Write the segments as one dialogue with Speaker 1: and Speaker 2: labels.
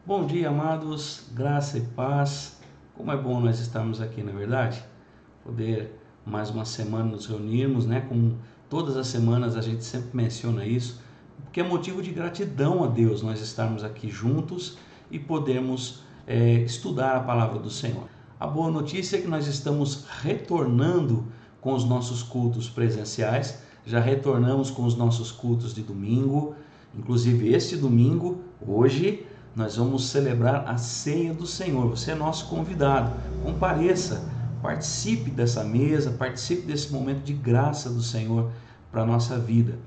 Speaker 1: Bom dia, amados, graça e paz. Como é bom nós estarmos aqui, na verdade? Poder mais uma semana nos reunirmos, né? Como todas as semanas a gente sempre menciona isso, porque é motivo de gratidão a Deus nós estarmos aqui juntos e podermos estudar a palavra do Senhor. A boa notícia é que nós estamos retornando com os nossos cultos presenciais, já retornamos com os nossos cultos de domingo, inclusive este domingo, hoje, nós vamos celebrar a ceia do Senhor. Você é nosso convidado, compareça, participe dessa mesa, participe desse momento de graça do Senhor para a nossa vida.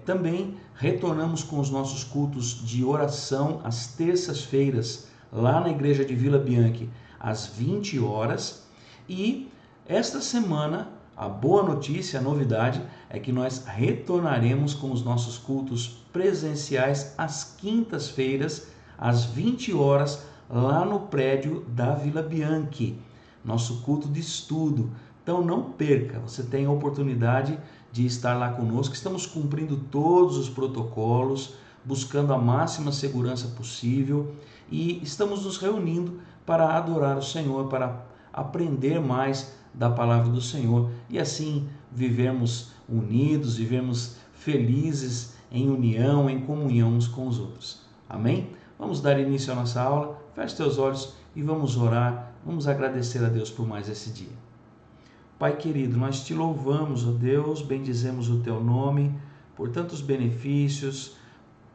Speaker 1: Também retornamos com os nossos cultos de oração às terças-feiras, lá na igreja de Vila Bianchi, às 20 horas. E esta semana, a boa notícia, a novidade, é que nós retornaremos com os nossos cultos presenciais às quintas-feiras, às 20 horas, lá no prédio da Vila Bianchi, nosso culto de estudo. Então não perca, você tem a oportunidade de estar lá conosco. Estamos cumprindo todos os protocolos, buscando a máxima segurança possível e estamos nos reunindo para adorar o Senhor, para aprender mais da palavra do Senhor e assim vivermos unidos, vivermos felizes em união, em comunhão uns com os outros. Amém? Vamos dar início à nossa aula. Feche teus olhos e vamos orar, vamos agradecer a Deus por mais esse dia. Pai querido, nós te louvamos, ó Deus, bendizemos o teu nome por tantos benefícios,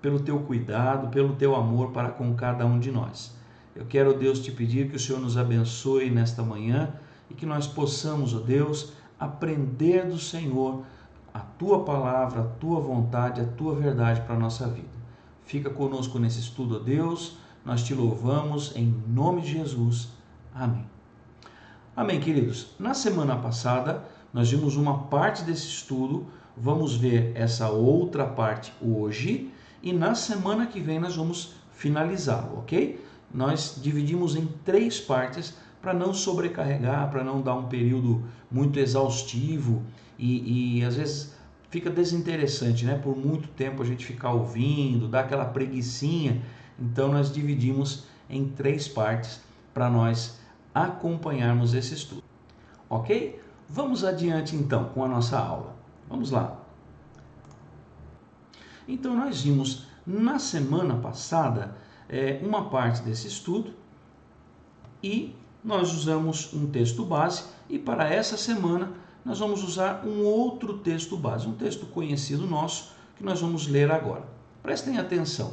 Speaker 1: pelo teu cuidado, pelo teu amor para com cada um de nós. Eu quero, Deus, te pedir que o Senhor nos abençoe nesta manhã e que nós possamos, ó Deus, aprender do Senhor a tua palavra, a tua vontade, a tua verdade para a nossa vida. Fica conosco nesse estudo, ó Deus, nós te louvamos em nome de Jesus. Amém. Amém, queridos. Na semana passada, nós vimos uma parte desse estudo, vamos ver essa outra parte hoje e na semana que vem nós vamos finalizá-lo, ok? Nós dividimos em 3 partes para não sobrecarregar, para não dar um período muito exaustivo e às vezes fica desinteressante, né? Por muito tempo a gente ficar ouvindo, dá aquela preguicinha. Então nós dividimos em 3 partes para nós acompanharmos esse estudo. Ok? Vamos adiante então com a nossa aula. Vamos lá. Então nós vimos na semana passada uma parte desse estudo e nós usamos um texto base e para essa semana nós vamos usar um outro texto base, um texto conhecido nosso que nós vamos ler agora. Prestem atenção.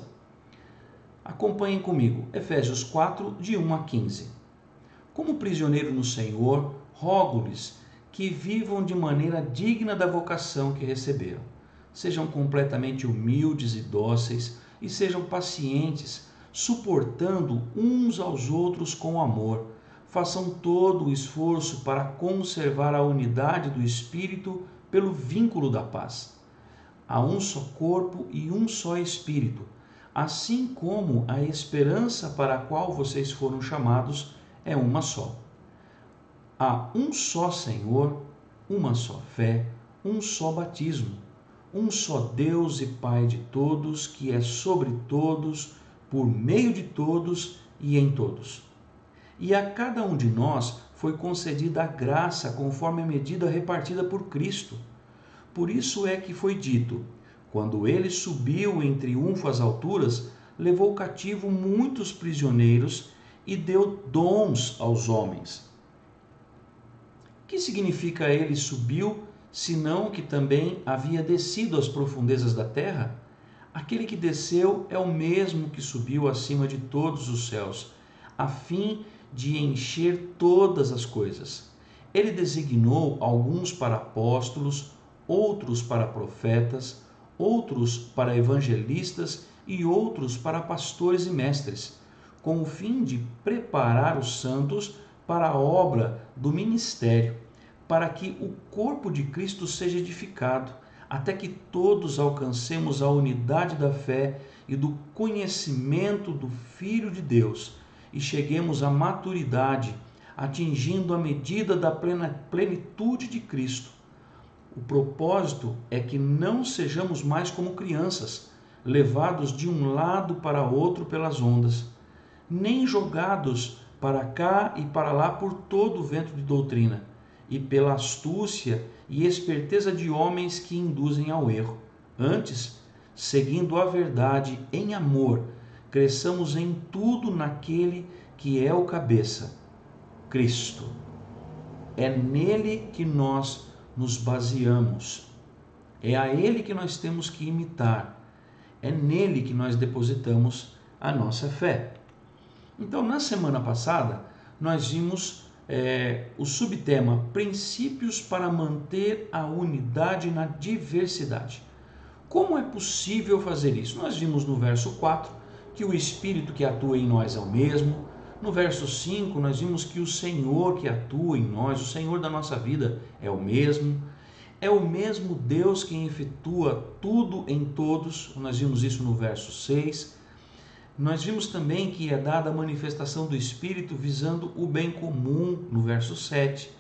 Speaker 1: Acompanhem comigo, Efésios 4, de 1 a 15. Como prisioneiro no Senhor, rogo-lhes que vivam de maneira digna da vocação que receberam. Sejam completamente humildes e dóceis e sejam pacientes, suportando uns aos outros com amor. Façam todo o esforço para conservar a unidade do Espírito pelo vínculo da paz. Há um só corpo e um só Espírito, assim como a esperança para a qual vocês foram chamados é uma só. Há um só Senhor, uma só fé, um só batismo, um só Deus e Pai de todos, que é sobre todos, por meio de todos e em todos. E a cada um de nós foi concedida a graça conforme a medida repartida por Cristo. Por isso é que foi dito: quando ele subiu em triunfo às alturas, levou cativo muitos prisioneiros e deu dons aos homens. O que significa ele subiu, senão que também havia descido às profundezas da terra? Aquele que desceu é o mesmo que subiu acima de todos os céus, a fim de encher todas as coisas. Ele designou alguns para apóstolos, outros para profetas, outros para evangelistas e outros para pastores e mestres, com o fim de preparar os santos para a obra do ministério, para que o corpo de Cristo seja edificado, até que todos alcancemos a unidade da fé e do conhecimento do Filho de Deus e cheguemos à maturidade, atingindo a medida da plenitude de Cristo. O propósito é que não sejamos mais como crianças, levados de um lado para outro pelas ondas, nem jogados para cá e para lá por todo o vento de doutrina, e pela astúcia e esperteza de homens que induzem ao erro. Antes, seguindo a verdade em amor, cresçamos em tudo naquele que é o cabeça, Cristo. É nele que nós nos baseamos. É a ele que nós temos que imitar. É nele que nós depositamos a nossa fé. Então, na semana passada, nós vimos o subtema Princípios para manter a unidade na diversidade. Como é possível fazer isso? Nós vimos no verso 4 que o Espírito que atua em nós é o mesmo. No verso 5, nós vimos que o Senhor que atua em nós, o Senhor da nossa vida, é o mesmo. É o mesmo Deus que efetua tudo em todos. Nós vimos isso no verso 6. Nós vimos também que é dada a manifestação do Espírito visando o bem comum, no verso 7.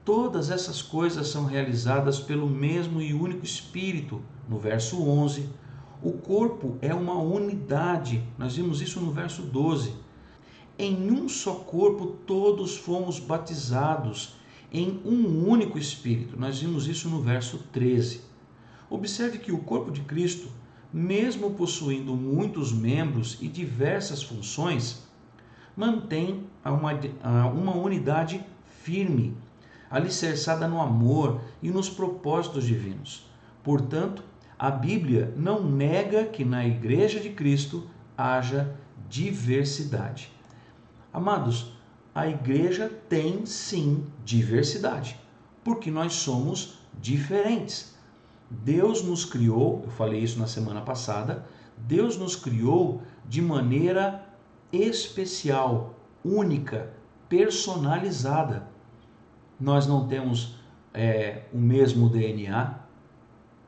Speaker 1: Todas essas coisas são realizadas pelo mesmo e único Espírito, no verso 11. O corpo é uma unidade, nós vimos isso no verso 12. Em um só corpo todos fomos batizados, em um único Espírito, nós vimos isso no verso 13. Observe que o corpo de Cristo, mesmo possuindo muitos membros e diversas funções, mantém uma unidade firme, alicerçada no amor e nos propósitos divinos. Portanto, a Bíblia não nega que na Igreja de Cristo haja diversidade. Amados, a Igreja tem sim diversidade, porque nós somos diferentes. Deus nos criou, eu falei isso na semana passada, Deus nos criou de maneira especial, única, personalizada. Nós não temos o mesmo DNA,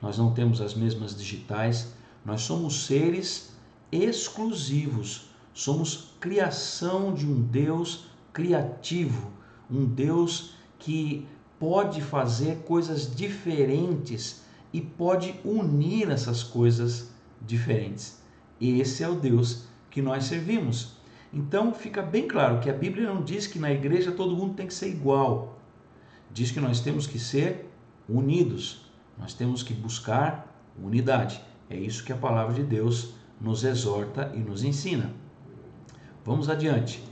Speaker 1: nós não temos as mesmas digitais, nós somos seres exclusivos, somos criação de um Deus criativo, um Deus que pode fazer coisas diferentes e pode unir essas coisas diferentes. Esse é o Deus que nós servimos. Então fica bem claro que a Bíblia não diz que na igreja todo mundo tem que ser igual. Diz que nós temos que ser unidos. Nós temos que buscar unidade. É isso que a palavra de Deus nos exorta e nos ensina. Vamos adiante.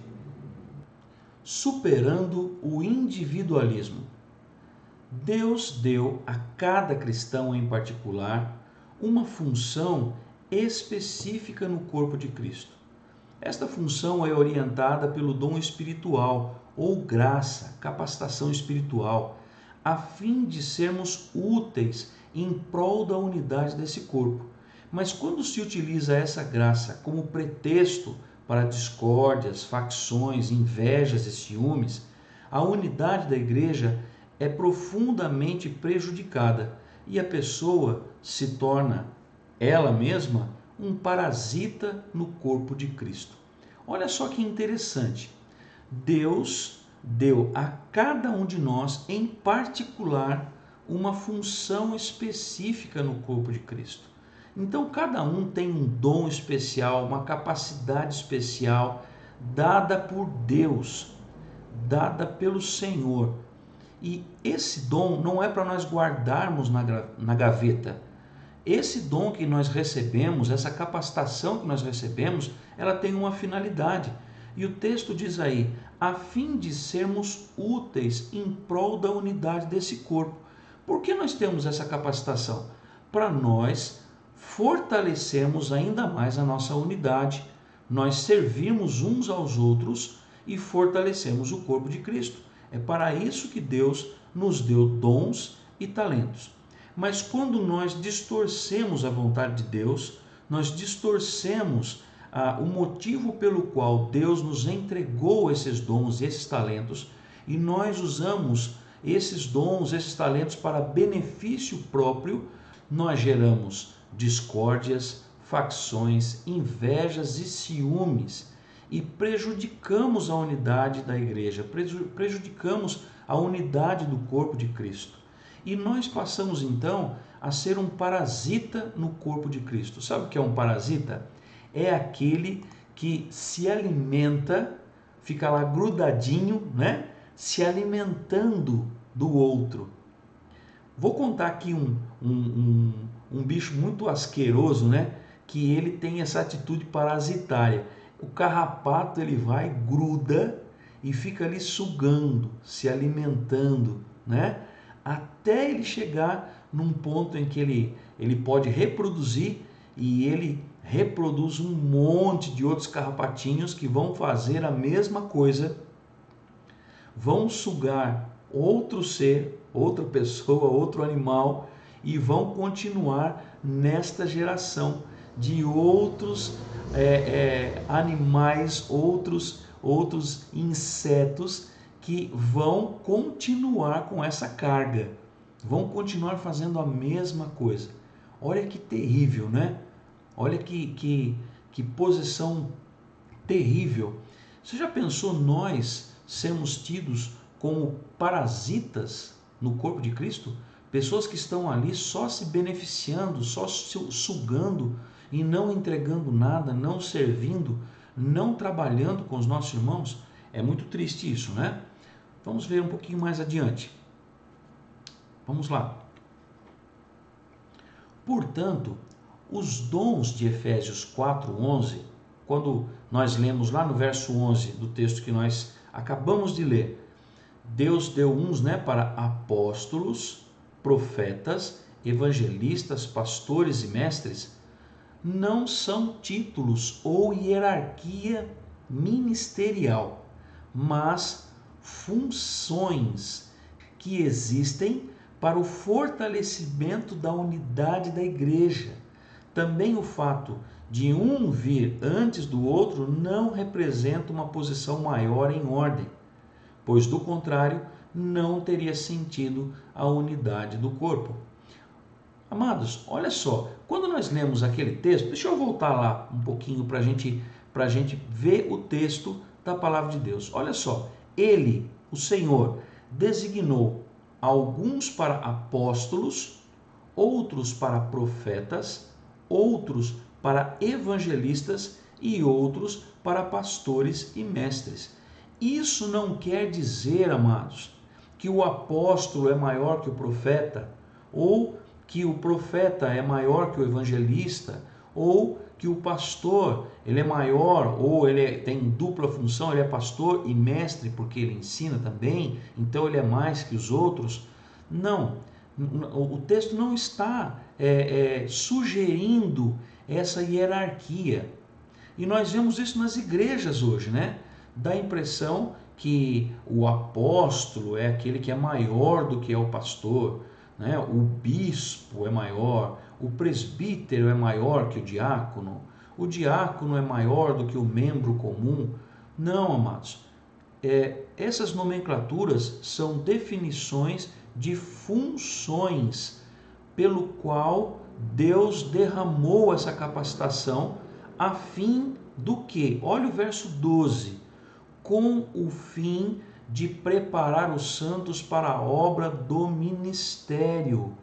Speaker 1: Superando o individualismo. Deus deu a cada cristão em particular uma função específica no corpo de Cristo. Esta função é orientada pelo dom espiritual ou graça, capacitação espiritual, a fim de sermos úteis em prol da unidade desse corpo. Mas quando se utiliza essa graça como pretexto para discórdias, facções, invejas e ciúmes, a unidade da igreja é profundamente prejudicada e a pessoa se torna, ela mesma, um parasita no corpo de Cristo. Olha só que interessante. Deus deu a cada um de nós, em particular, uma função específica no corpo de Cristo. Então, cada um tem um dom especial, uma capacidade especial, dada por Deus, dada pelo Senhor. E esse dom não é para nós guardarmos na gaveta. Esse dom que nós recebemos, essa capacitação que nós recebemos, ela tem uma finalidade. E o texto diz aí, a fim de sermos úteis em prol da unidade desse corpo. Por que nós temos essa capacitação? Para nós fortalecermos ainda mais a nossa unidade, nós servirmos uns aos outros e fortalecemos o corpo de Cristo. É para isso que Deus nos deu dons e talentos. Mas quando nós distorcemos a vontade de Deus, nós distorcemos o motivo pelo qual Deus nos entregou esses dons e esses talentos, e nós usamos esses dons, esses talentos para benefício próprio, nós geramos discórdias, facções, invejas e ciúmes e prejudicamos a unidade da igreja, prejudicamos a unidade do corpo de Cristo. E nós passamos então a ser um parasita no corpo de Cristo. Sabe o que é um parasita? É aquele que se alimenta, fica lá grudadinho, né? Se alimentando do outro. Vou contar aqui um bicho muito asqueroso, né? Que ele tem essa atitude parasitária. O carrapato, ele vai, gruda e fica ali sugando, se alimentando, né? Até ele chegar num ponto em que ele pode reproduzir, e ele reproduz um monte de outros carrapatinhos que vão fazer a mesma coisa, vão sugar outro ser, outra pessoa, outro animal, e vão continuar nesta geração de outros animais, outros insetos que vão continuar com essa carga, vão continuar fazendo a mesma coisa. Olha que terrível, né? Olha que posição terrível. Você já pensou nós sermos tidos como parasitas no corpo de Cristo? Pessoas que estão ali só se beneficiando, só sugando e não entregando nada, não servindo, não trabalhando com os nossos irmãos? É muito triste isso, né? Vamos ver um pouquinho mais adiante. Vamos lá. Portanto, os dons de Efésios 4:11, quando nós lemos lá no verso 11 do texto que nós acabamos de ler, Deus deu uns, né, para apóstolos, profetas, evangelistas, pastores e mestres, não são títulos ou hierarquia ministerial, mas funções que existem para o fortalecimento da unidade da igreja. Também o fato de um vir antes do outro não representa uma posição maior em ordem, pois do contrário não teria sentido a unidade do corpo. Amados, olha só, quando nós lemos aquele texto, deixa eu voltar lá um pouquinho para a gente ver o texto da palavra de Deus. Olha só, ele, o Senhor, designou alguns para apóstolos, outros para profetas, outros para evangelistas e outros para pastores e mestres. Isso não quer dizer, amados, que o apóstolo é maior que o profeta, ou que o profeta é maior que o evangelista, ou que o pastor ele é maior, ou tem dupla função, ele é pastor e mestre porque ele ensina também, então ele é mais que os outros. Não, o texto não está sugerindo essa hierarquia. E nós vemos isso nas igrejas hoje, né? Dá a impressão que o apóstolo é aquele que é maior do que é o pastor, né? O bispo é maior, o presbítero é maior que o diácono é maior do que o membro comum. Não, amados. Essas nomenclaturas são definições de funções pelo qual Deus derramou essa capacitação a fim do que? Olha o verso 12. Com o fim de preparar os santos para a obra do ministério,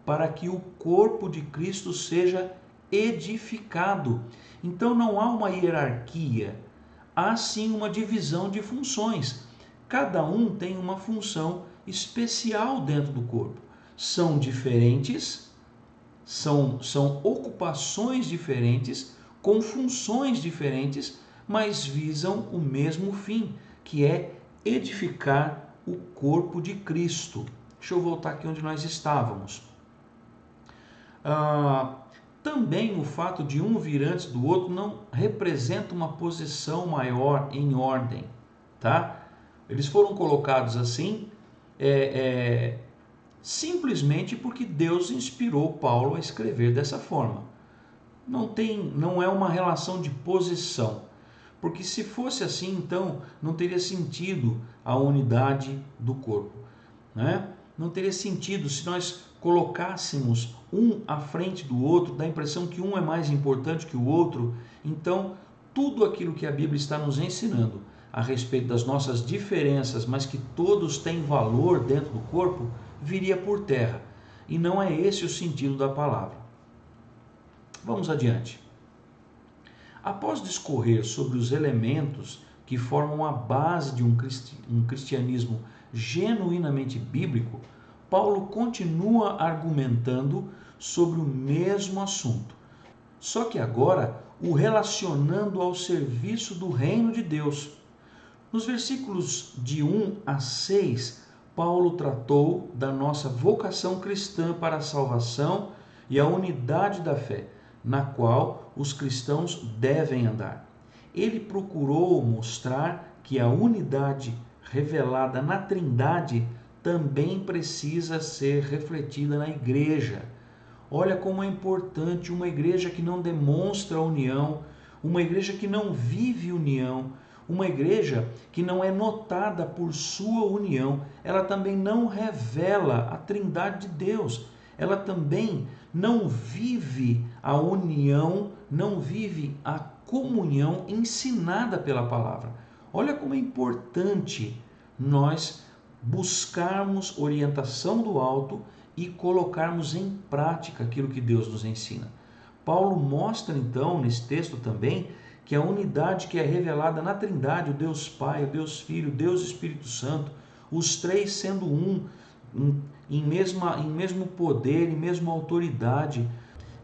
Speaker 1: para que o corpo de Cristo seja edificado. Então não há uma hierarquia, há sim uma divisão de funções. Cada um tem uma função especial dentro do corpo. São diferentes, são ocupações diferentes, com funções diferentes, mas visam o mesmo fim, que é edificar o corpo de Cristo. Deixa eu voltar aqui onde nós estávamos. Também o fato de um vir antes do outro não representa uma posição maior em ordem, tá? Eles foram colocados assim simplesmente porque Deus inspirou Paulo a escrever dessa forma. Não é uma relação de posição, porque se fosse assim, então não teria sentido a unidade do corpo, né? Não teria sentido se nós colocássemos um à frente do outro, dá a impressão que um é mais importante que o outro. Então, tudo aquilo que a Bíblia está nos ensinando a respeito das nossas diferenças, mas que todos têm valor dentro do corpo, viria por terra. e não é esse o sentido da palavra. Vamos adiante. Após discorrer sobre os elementos que formam a base de um cristianismo genuinamente bíblico, Paulo continua argumentando sobre o mesmo assunto, só que agora o relacionando ao serviço do reino de Deus. Nos versículos de 1 a 6, Paulo tratou da nossa vocação cristã para a salvação e a unidade da fé, na qual os cristãos devem andar. Ele procurou mostrar que a unidade revelada na Trindade também precisa ser refletida na igreja. Olha como é importante uma igreja que não demonstra união, uma igreja que não vive união, uma igreja que não é notada por sua união. Ela também não revela a Trindade de Deus. Ela também não vive a união, não vive a comunhão ensinada pela palavra. Olha como é importante nós buscarmos orientação do alto e colocarmos em prática aquilo que Deus nos ensina. Paulo mostra então nesse texto também que a unidade que é revelada na Trindade, o Deus Pai, o Deus Filho, o Deus Espírito Santo, os três sendo um, em mesmo poder, em mesma autoridade,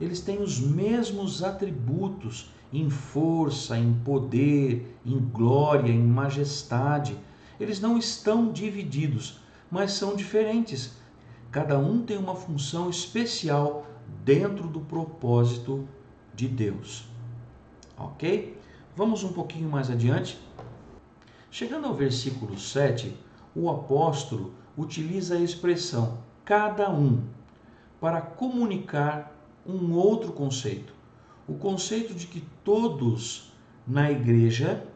Speaker 1: eles têm os mesmos atributos em força, em poder, em glória, em majestade. Eles não estão divididos, mas são diferentes. Cada um tem uma função especial dentro do propósito de Deus. Ok? Vamos um pouquinho mais adiante. Chegando ao versículo 7, o apóstolo utiliza a expressão cada um para comunicar um outro conceito. O conceito de que todos na igreja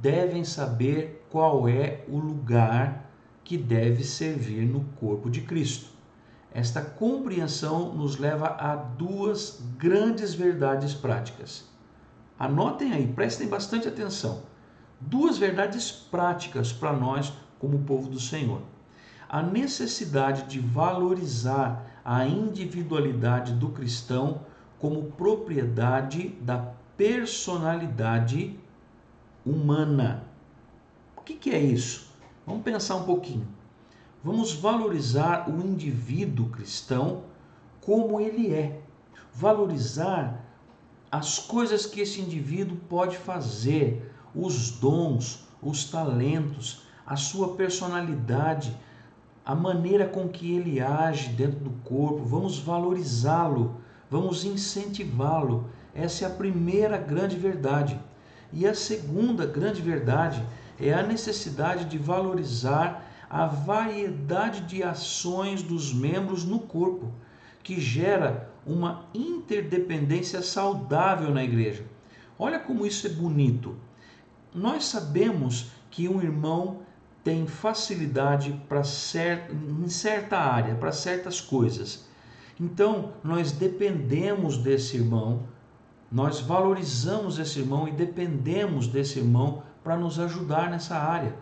Speaker 1: devem saber qual é o lugar que deve servir no corpo de Cristo. Esta compreensão nos leva a duas grandes verdades práticas. Anotem aí, prestem bastante atenção. Duas verdades práticas para nós como povo do Senhor. A necessidade de valorizar a individualidade do cristão como propriedade da personalidade humana. O que é isso? Vamos pensar um pouquinho. Vamos valorizar o indivíduo cristão como ele é. Valorizar as coisas que esse indivíduo pode fazer, os dons, os talentos, a sua personalidade, a maneira com que ele age dentro do corpo. Vamos valorizá-lo, vamos incentivá-lo. Essa é a primeira grande verdade. E a segunda grande verdade é a necessidade de valorizar a variedade de ações dos membros no corpo, que gera uma interdependência saudável na igreja. Olha como isso é bonito. Nós sabemos que um irmão tem facilidade em certa área, para certas coisas. Então, nós dependemos desse irmão, nós valorizamos esse irmão e dependemos desse irmão para nos ajudar nessa área.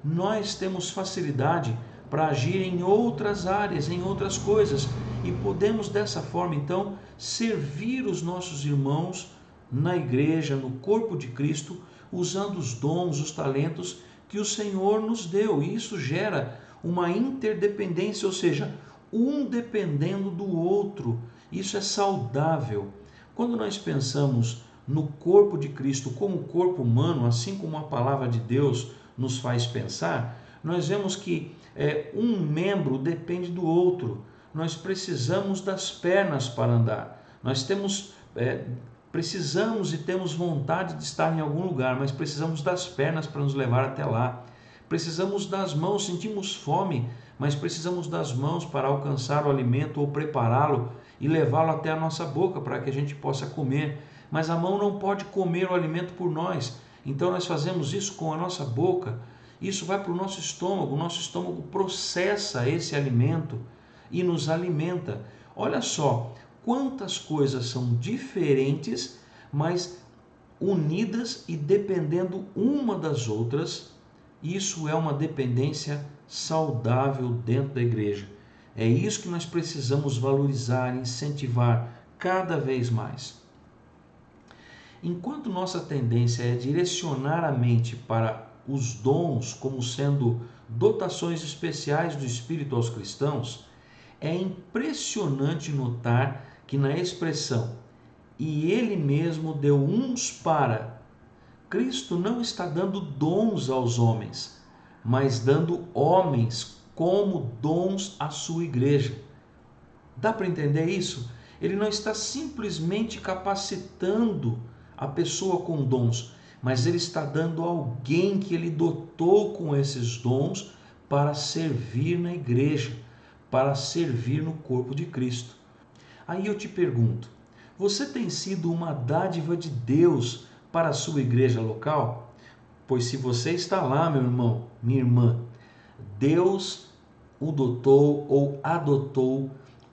Speaker 1: Nós temos facilidade para agir em outras áreas, em outras coisas, e podemos dessa forma, então, servir os nossos irmãos na igreja, no corpo de Cristo, usando os dons, os talentos que o Senhor nos deu. E isso gera uma interdependência, ou seja, um dependendo do outro. Isso é saudável. Quando nós pensamos no corpo de Cristo como corpo humano, assim como a palavra de Deus nos faz pensar, nós vemos que um membro depende do outro. Nós precisamos das pernas para andar. Nós precisamos e temos vontade de estar em algum lugar, mas precisamos das pernas para nos levar até lá. Precisamos das mãos, sentimos fome, mas precisamos das mãos para alcançar o alimento ou prepará-lo e levá-lo até a nossa boca para que a gente possa comer. Mas a mão não pode comer o alimento por nós. Então nós fazemos isso com a nossa boca. Isso vai para o nosso estômago processa esse alimento e nos alimenta. Olha só quantas coisas são diferentes, mas unidas e dependendo uma das outras. Isso é uma dependência saudável dentro da igreja. É isso que nós precisamos valorizar, incentivar cada vez mais. Enquanto nossa tendência é direcionar a mente para os dons como sendo dotações especiais do Espírito aos cristãos, é impressionante notar que na expressão "e Ele mesmo deu uns para", Cristo não está dando dons aos homens, mas dando homens como dons à sua igreja. Dá para entender isso? Ele não está simplesmente capacitando a pessoa com dons, mas ele está dando alguém que ele dotou com esses dons para servir na igreja, para servir no corpo de Cristo. Aí eu te pergunto, você tem sido uma dádiva de Deus para a sua igreja local? Pois se você está lá, meu irmão, minha irmã, Deus o dotou ou adotou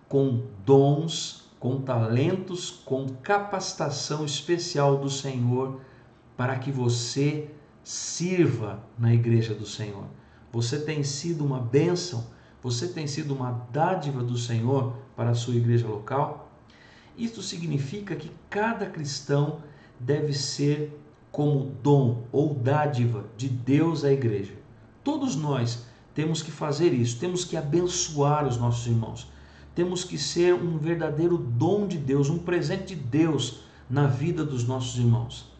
Speaker 1: com dons, com talentos, com capacitação especial do Senhor para que você sirva na igreja do Senhor. Você tem sido uma bênção, você tem sido uma dádiva do Senhor para a sua igreja local. Isso significa que cada cristão deve ser como dom ou dádiva de Deus à igreja. Todos nós temos que fazer isso, temos que abençoar os nossos irmãos. Temos que ser um verdadeiro dom de Deus, um presente de Deus na vida dos nossos irmãos.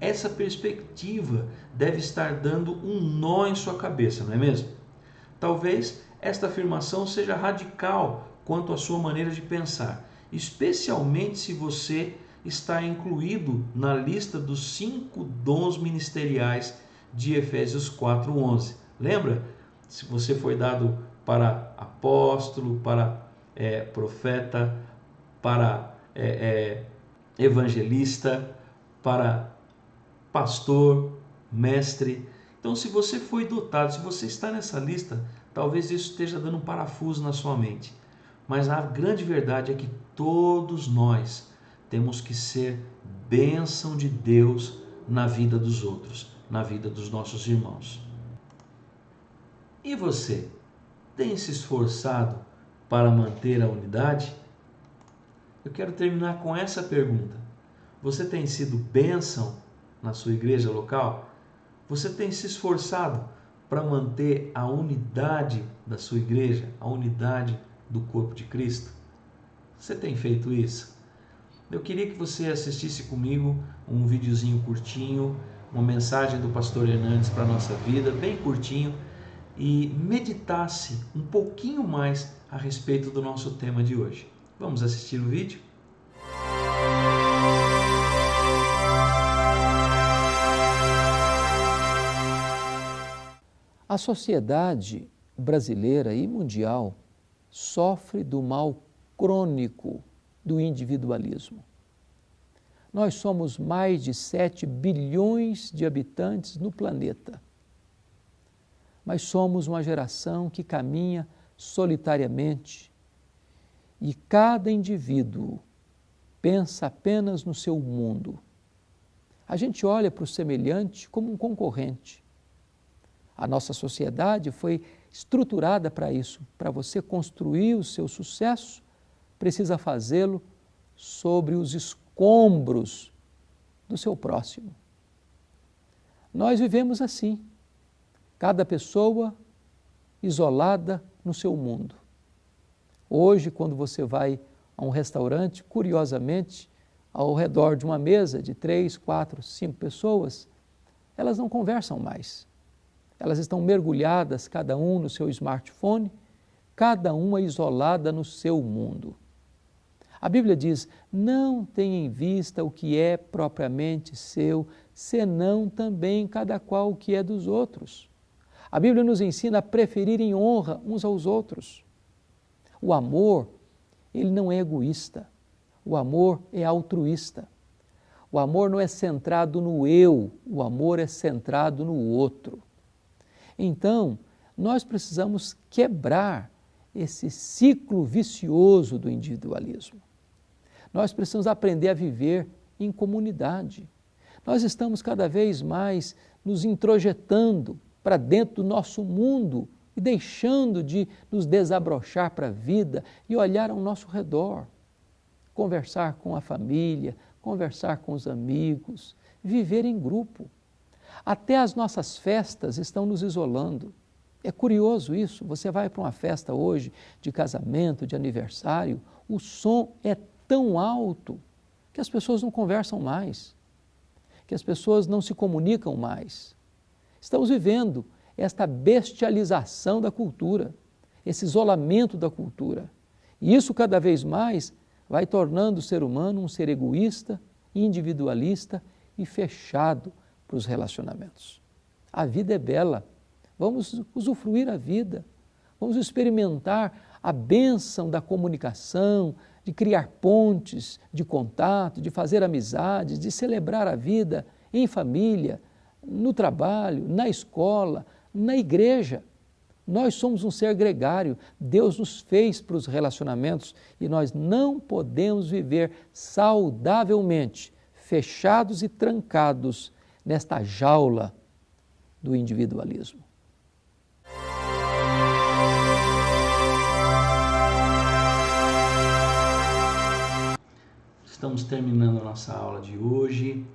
Speaker 1: Essa perspectiva deve estar dando um nó em sua cabeça, não é mesmo? Talvez esta afirmação seja radical quanto à sua maneira de pensar, especialmente se você está incluído na lista dos 5 dons ministeriais de Efésios 4:11. Lembra? Se você foi dado para apóstolo, para profeta, para evangelista, para pastor, mestre. Então, se você foi dotado, se você está nessa lista, talvez isso esteja dando um parafuso na sua mente. Mas a grande verdade é que todos nós temos que ser bênção de Deus na vida dos outros, na vida dos nossos irmãos. E você, tem se esforçado para manter a unidade? Eu quero terminar com essa pergunta. Você tem sido bênção na sua igreja local? Você tem se esforçado para manter a unidade da sua igreja, a unidade do corpo de Cristo? Você tem feito isso? Eu queria que você assistisse comigo um videozinho curtinho, uma mensagem do pastor Hernandes para a nossa vida, bem curtinho, e meditasse um pouquinho mais a respeito do nosso tema de hoje. Vamos assistir o vídeo?
Speaker 2: A sociedade brasileira e mundial sofre do mal crônico do individualismo. Nós somos mais de 7 bilhões de habitantes no planeta, mas somos uma geração que caminha solitariamente e cada indivíduo pensa apenas no seu mundo. A gente olha para o semelhante como um concorrente. A nossa sociedade foi estruturada para isso. Para você construir o seu sucesso, precisa fazê-lo sobre os escombros do seu próximo. Nós vivemos assim, cada pessoa isolada no seu mundo. Hoje, quando você vai a um restaurante, curiosamente, ao redor de uma mesa de 3, 4, 5 pessoas, elas não conversam mais. Elas estão mergulhadas, cada um no seu smartphone, cada uma isolada no seu mundo. A Bíblia diz: não tenha em vista o que é propriamente seu, senão também cada qual o que é dos outros. A Bíblia nos ensina a preferir em honra uns aos outros. O amor, ele não é egoísta. O amor é altruísta. O amor não é centrado no eu, o amor é centrado no outro. Então, nós precisamos quebrar esse ciclo vicioso do individualismo. Nós precisamos aprender a viver em comunidade. Nós estamos cada vez mais nos introjetando para dentro do nosso mundo e deixando de nos desabrochar para a vida e olhar ao nosso redor, conversar com a família, conversar com os amigos, viver em grupo. Até as nossas festas estão nos isolando. É curioso isso, você vai para uma festa hoje de casamento, de aniversário, o som é tão alto que as pessoas não conversam mais, que as pessoas não se comunicam mais. Estamos vivendo esta bestialização da cultura, esse isolamento da cultura. E isso cada vez mais vai tornando o ser humano um ser egoísta, individualista e fechado para os relacionamentos. A vida é bela, vamos usufruir a vida, vamos experimentar a bênção da comunicação, de criar pontes de contato, de fazer amizades, de celebrar a vida em família, no trabalho, na escola, na igreja. Nós somos um ser gregário, Deus nos fez para os relacionamentos e nós não podemos viver saudavelmente, fechados e trancados nesta jaula do individualismo.
Speaker 1: Estamos terminando a nossa aula de hoje.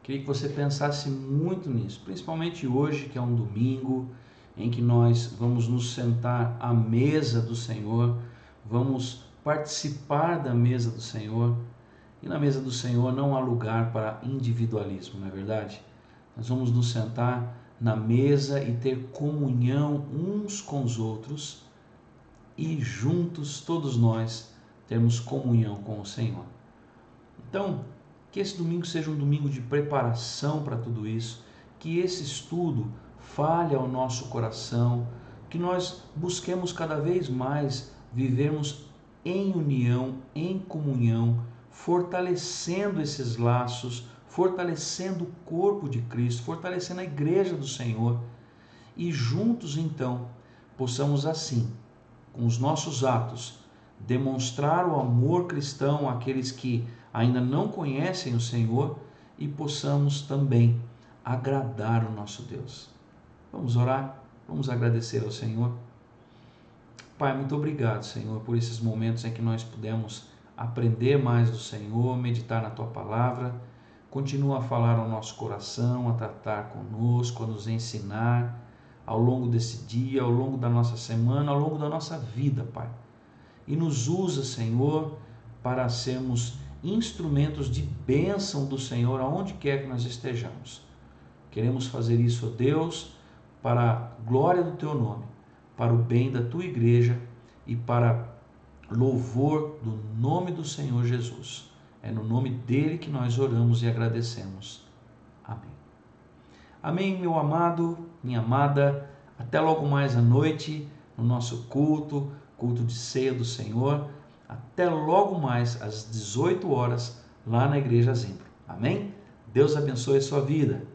Speaker 1: Queria que você pensasse muito nisso, principalmente hoje, que é um domingo, em que nós vamos nos sentar à mesa do Senhor, vamos participar da mesa do Senhor. E na mesa do Senhor não há lugar para individualismo, não é verdade? Nós vamos nos sentar na mesa e ter comunhão uns com os outros e juntos, todos nós, termos comunhão com o Senhor. Então, que esse domingo seja um domingo de preparação para tudo isso, que esse estudo fale ao nosso coração, que nós busquemos cada vez mais vivermos em união, em comunhão, fortalecendo esses laços, fortalecendo o corpo de Cristo, fortalecendo a igreja do Senhor e juntos então possamos assim, com os nossos atos, demonstrar o amor cristão àqueles que ainda não conhecem o Senhor e possamos também agradar o nosso Deus. Vamos orar, vamos agradecer ao Senhor. Pai, muito obrigado, Senhor, por esses momentos em que nós pudemos aprender mais do Senhor, meditar na Tua Palavra. Continua a falar ao nosso coração, a tratar conosco, a nos ensinar ao longo desse dia, ao longo da nossa semana, ao longo da nossa vida, Pai. E nos usa, Senhor, para sermos instrumentos de bênção do Senhor aonde quer que nós estejamos. Queremos fazer isso, ó Deus, para a glória do Teu nome, para o bem da Tua igreja e para louvor do nome do Senhor Jesus. É no nome dele que nós oramos e agradecemos. Amém. Amém, meu amado, minha amada. Até logo mais à noite no nosso culto de ceia do Senhor. Até logo mais às 18 horas lá na Igreja Zimbro. Amém? Deus abençoe a sua vida.